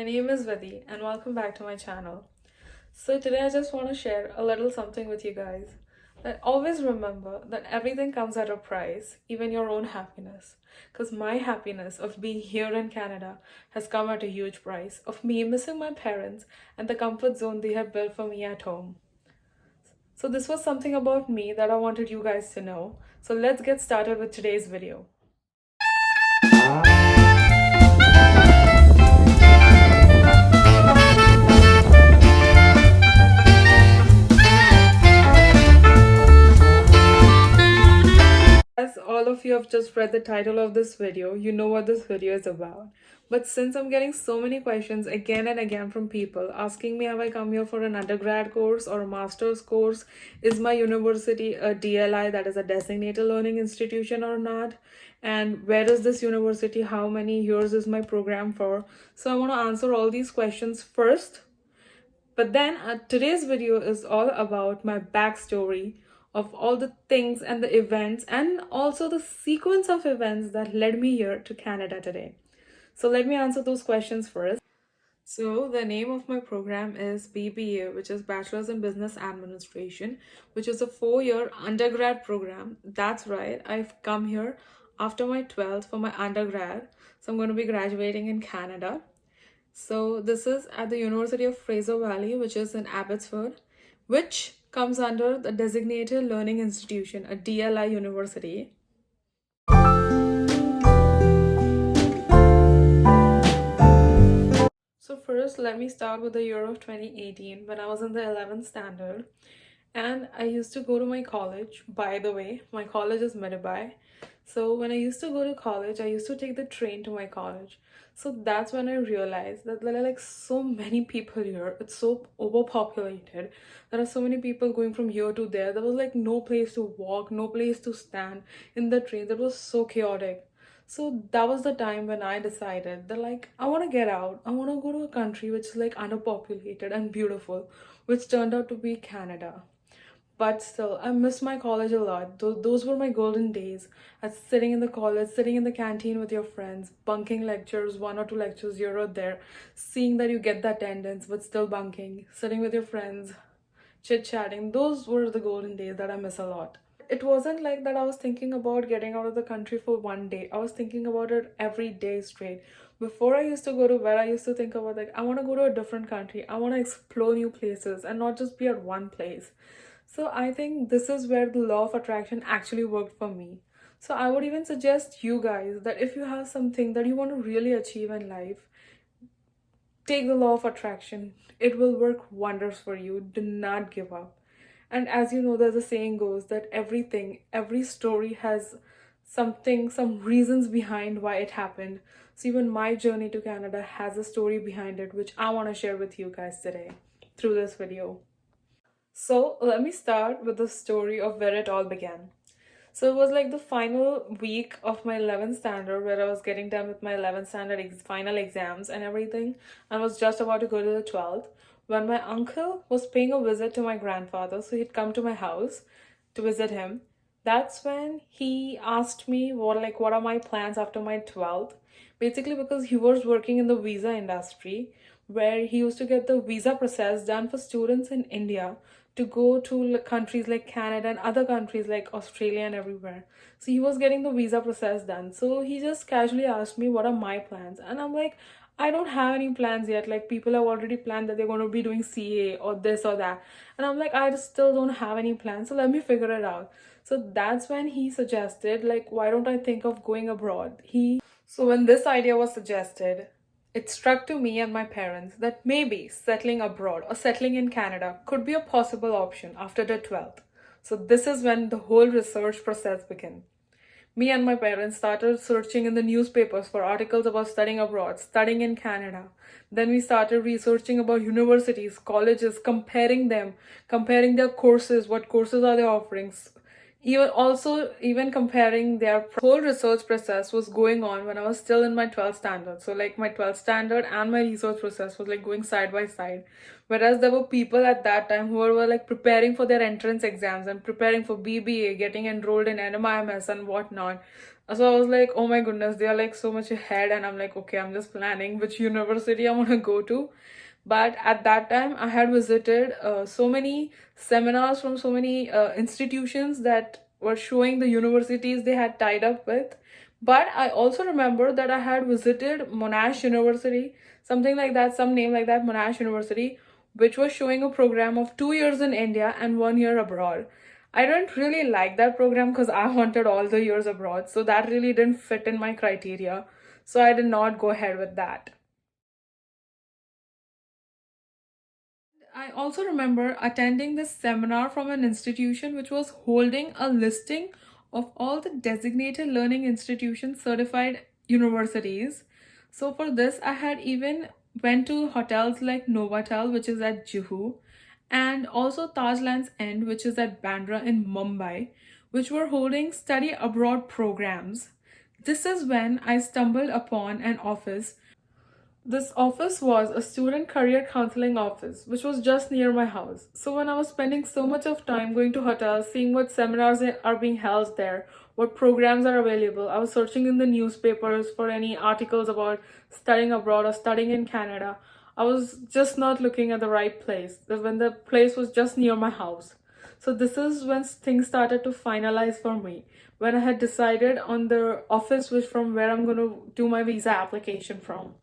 name is Vidhi and welcome back to my channel. So today I just want to share a little something with you guys. That always remember that everything comes at a price, even your own happiness. Because my happiness of being here in Canada has come at a huge price of me missing my parents and the comfort zone they have built for me at home. So this was something about me that I wanted you guys to know. So let's get started with today's video. As all of you have just read the title of this video, you know what this video is about. But since I'm getting so many questions again and again from people asking me, have I come here for an undergrad course or a master's course? Is my university a DLI, that is a designated learning institution, or not? And where is this university? How many years is my program for? So I want to answer all these questions first. But then today's video is all about my backstory of all the things and the events and also the sequence of events that led me here to Canada today. So let me answer those questions first. So the name of my program is BBA, which is Bachelor's in Business Administration, which is a 4-year undergrad program. That's right, I've come here after my 12th for my undergrad. So I'm going to be graduating in Canada. So this is at the University of Fraser Valley, which is in Abbotsford, which comes under the Designated Learning Institution, a DLI university. So first, let me start with the year of 2018 when I was in the 11th standard. And I used to go to my college. By the way, my college is Mirabai. So when I used to go to college, I used to take the train to my college. So that's when I realized that there are like so many people here. It's so overpopulated. There are so many people going from here to there. There was like no place to walk, no place to stand in the train. That was so chaotic. So that was the time when I decided that like I want to get out. I want to go to a country which is like underpopulated and beautiful, which turned out to be Canada. But still, I miss my college a lot. Those were my golden days. As sitting in the college, sitting in the canteen with your friends, bunking lectures, 1 or 2 lectures here or there, seeing that you get the attendance but still bunking, sitting with your friends, chit-chatting. Those were the golden days that I miss a lot. It wasn't like that I was thinking about getting out of the country for one day. I was thinking about it every day straight. Before I used to go to bed, I used to think about like I want to go to a different country. I want to explore new places and not just be at one place. So I think this is where the law of attraction actually worked for me. So I would even suggest you guys that if you have something that you want to really achieve in life, take the law of attraction. It will work wonders for you. Do not give up. And as you know, there's a saying goes that every story has something, some reasons behind why it happened. So even my journey to Canada has a story behind it, which I want to share with you guys today through this video. So let me start with the story of where it all began. So it was like the final week of my 11th standard where I was getting done with my 11th standard final exams and everything. I was just about to go to the 12th when my uncle was paying a visit to my grandfather. So he'd come to my house to visit him. That's when he asked me what are my plans after my 12th. Basically because he was working in the visa industry where he used to get the visa process done for students in India to go to countries like Canada and other countries like Australia and everywhere. So he was getting the visa process done. So he just casually asked me, what are my plans? And I'm like, I don't have any plans yet. Like people have already planned that they're going to be doing CA or this or that. And I'm like, I just still don't have any plans. So let me figure it out. So that's when he suggested, like, why don't I think of going abroad? So when this idea was suggested, it struck to me and my parents that maybe settling abroad or settling in Canada could be a possible option after the 12th. So this is when the whole research process began. Me and my parents started searching in the newspapers for articles about studying abroad, studying in Canada. Then we started researching about universities, colleges, comparing them, comparing their courses, what courses are they offering, even comparing their whole research process was going on when I was still in my 12th standard. So like my 12th standard and my research process was like going side by side. Whereas there were people at that time who were like preparing for their entrance exams and preparing for BBA, getting enrolled in NMIMS and whatnot. So I was like, oh my goodness, they are like so much ahead. And I'm like, okay, I'm just planning which university I want to go to. But at that time, I had visited so many seminars from so many institutions that were showing the universities they had tied up with. But I also remember that I had visited Monash University, something like that, some name like that, Monash University, which was showing a program of 2 years in India and 1 year abroad. I don't really like that program because I wanted all the years abroad, so that really didn't fit in my criteria. So I did not go ahead with that. I also remember attending this seminar from an institution which was holding a listing of all the designated learning institutions certified universities. So for this, I had even went to hotels like Novotel, which is at Juhu, and also Taj Lands End, which is at Bandra in Mumbai, which were holding study abroad programs. This is when I stumbled upon an office. This office was a student career counseling office, which was just near my house. So when I was spending so much of time going to hotels, seeing what seminars are being held there, what programs are available, I was searching in the newspapers for any articles about studying abroad or studying in Canada. I was just not looking at the right place, when the place was just near my house. So this is when things started to finalize for me. When I had decided on the office which from where I'm going to do my visa application from.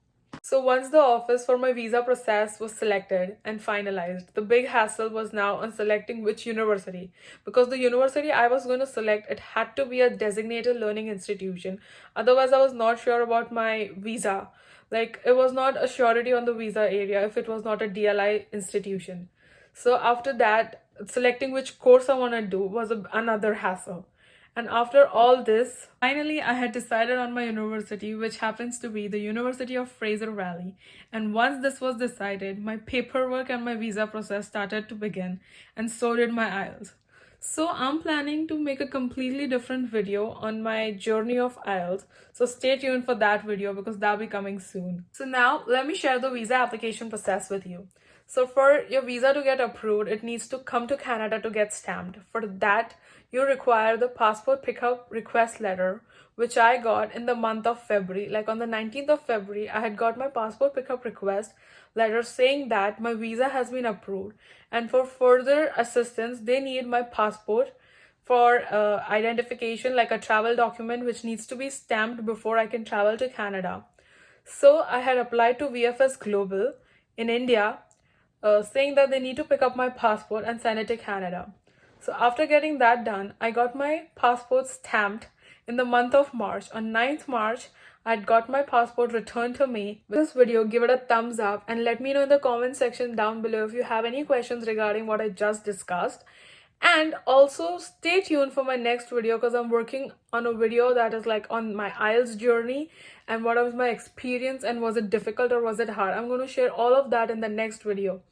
So once the office for my visa process was selected and finalized, the big hassle was now on selecting which university. Because the university I was going to select, it had to be a designated learning institution. Otherwise, I was not sure about my visa. Like, it was not a surety on the visa area if it was not a DLI institution. So after that, selecting which course I want to do was another hassle. And after all this, finally, I had decided on my university, which happens to be the University of Fraser Valley. And once this was decided, my paperwork and my visa process started to begin, and so did my IELTS. So I'm planning to make a completely different video on my journey of IELTS. So stay tuned for that video because that'll be coming soon. So now let me share the visa application process with you. So for your visa to get approved, it needs to come to Canada to get stamped. For that, you require the passport pickup request letter, which I got in the month of February. Like on the 19th of February, I had got my passport pickup request letter saying that my visa has been approved. And for further assistance, they need my passport for identification, like a travel document which needs to be stamped before I can travel to Canada. So I had applied to VFS Global in India, saying that they need to pick up my passport and send it to Canada. So after getting that done, I got my passport stamped in the month of March. On 9th March, I'd got my passport returned to me. With this video, give it a thumbs up and let me know in the comment section down below if you have any questions regarding what I just discussed. And also stay tuned for my next video because I'm working on a video that is like on my IELTS journey and what was my experience and was it difficult or was it hard. I'm going to share all of that in the next video.